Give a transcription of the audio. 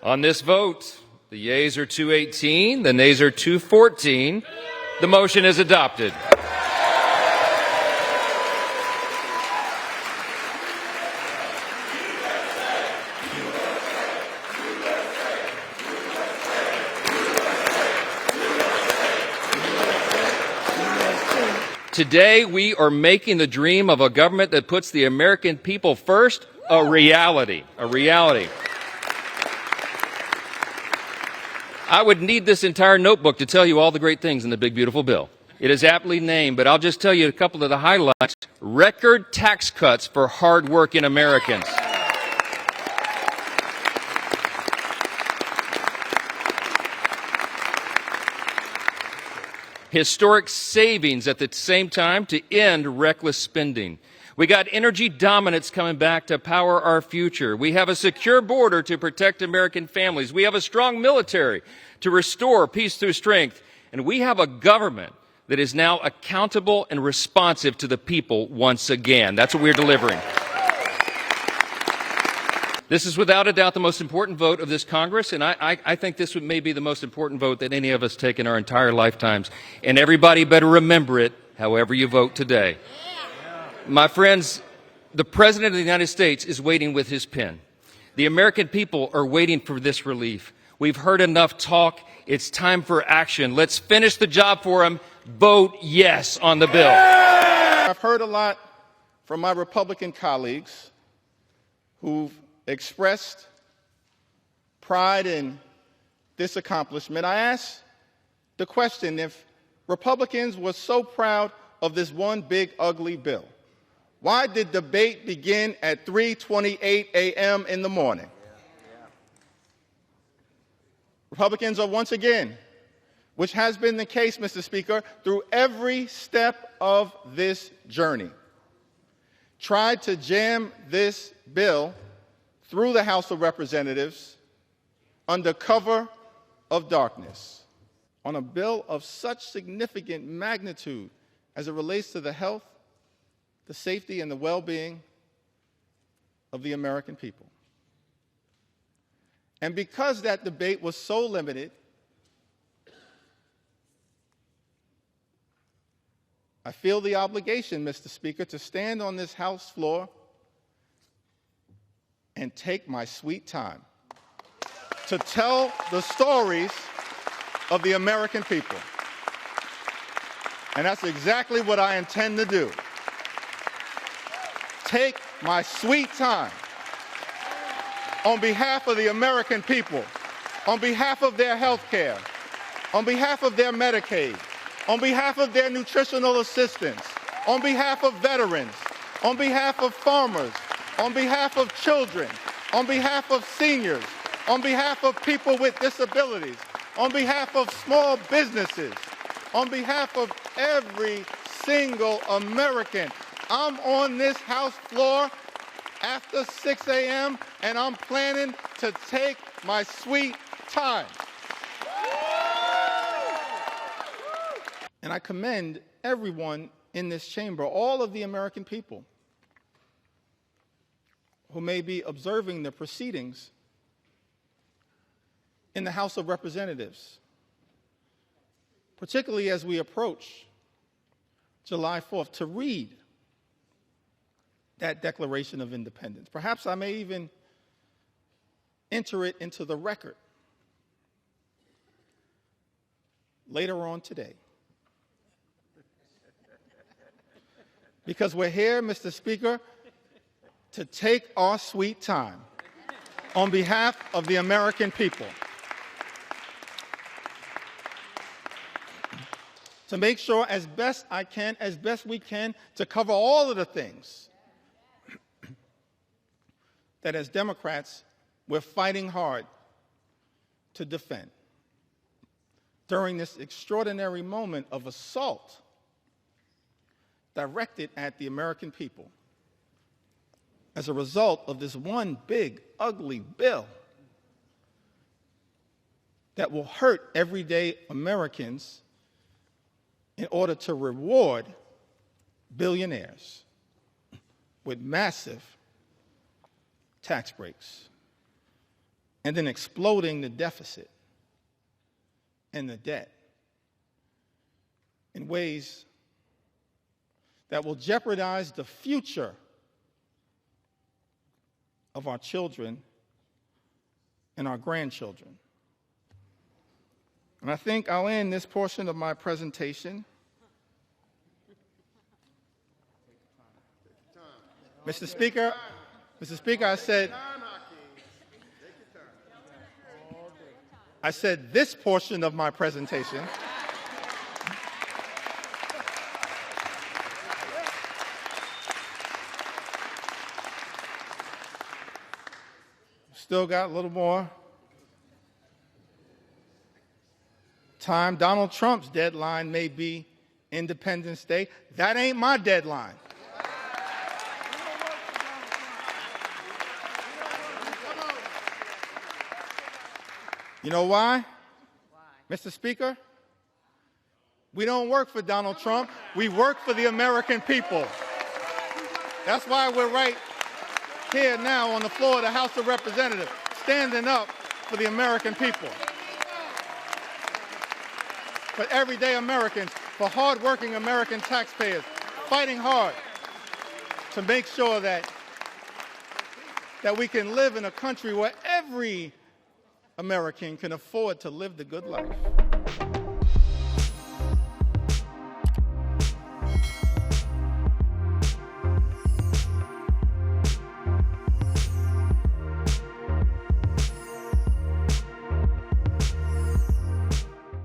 On this vote, the yeas are 218, the nays are 214. The motion is adopted. Today, we are making the dream of a government that puts the American people first a reality. A reality. I would need this entire notebook to tell you all the great things in the big, beautiful bill. It is aptly named, but I'll just tell you a couple of the highlights. Record tax cuts for hardworking Americans. Historic savings at the same time to end reckless spending. We got energy dominance coming back to power our future. We have a secure border to protect American families. We have a strong military to restore peace through strength. And we have a government that is now accountable and responsive to the people once again. That's what we're delivering. This is without a doubt the most important vote of this Congress, and I think this may be the most important vote that any of us take in our entire lifetimes. And everybody better remember it, however you vote today. My friends, the President of the United States is waiting with his pen. The American people are waiting for this relief. We've heard enough talk. It's time for action. Let's finish the job for him. Vote yes on the bill. I've heard a lot from my Republican colleagues who've expressed pride in this accomplishment. I asked the question, if Republicans were so proud of this one big, ugly bill, why did debate begin at 3:28 a.m. in the morning? Republicans are once again, which has been the case, Mr. Speaker, through every step of this journey, tried to jam this bill through the House of Representatives under cover of darkness on a bill of such significant magnitude as it relates to the health, the safety, and the well-being of the American people. And because that debate was so limited, I feel the obligation, Mr. Speaker, to stand on this House floor and take my sweet time to tell the stories of the American people. And that's exactly what I intend to do. Take my sweet time on behalf of the American people, on behalf of their health care, on behalf of their Medicaid, on behalf of their nutritional assistance, on behalf of veterans, on behalf of farmers, on behalf of children, on behalf of seniors, on behalf of people with disabilities, on behalf of small businesses, on behalf of every single American. I'm on this House floor after 6 a.m., and I'm planning to take my sweet time. And I commend everyone in this chamber, all of the American people who may be observing the proceedings in the House of Representatives, particularly as we approach July 4th, to read that Declaration of Independence. Perhaps I may even enter it into the record later on today. Because we're here, Mr. Speaker, to take our sweet time on behalf of the American people, to make sure as best we can, to cover all of the things that as Democrats we're fighting hard to defend during this extraordinary moment of assault directed at the American people as a result of this one big, ugly bill that will hurt everyday Americans in order to reward billionaires with massive tax breaks. and then exploding the deficit and the debt in ways that will jeopardize the future of our children and our grandchildren. And I think I'll end this portion of my presentation. Mr. Speaker, I said this portion of my presentation. Still got a little more time. Donald Trump's deadline may be Independence Day. That ain't my deadline. You know why? Mr. Speaker? We don't work for Donald Trump. We work for the American people. That's why we're right here now on the floor of the House of Representatives, standing up for the American people, for everyday Americans, for hardworking American taxpayers, fighting hard to make sure that we can live in a country where every American can afford to live the good life.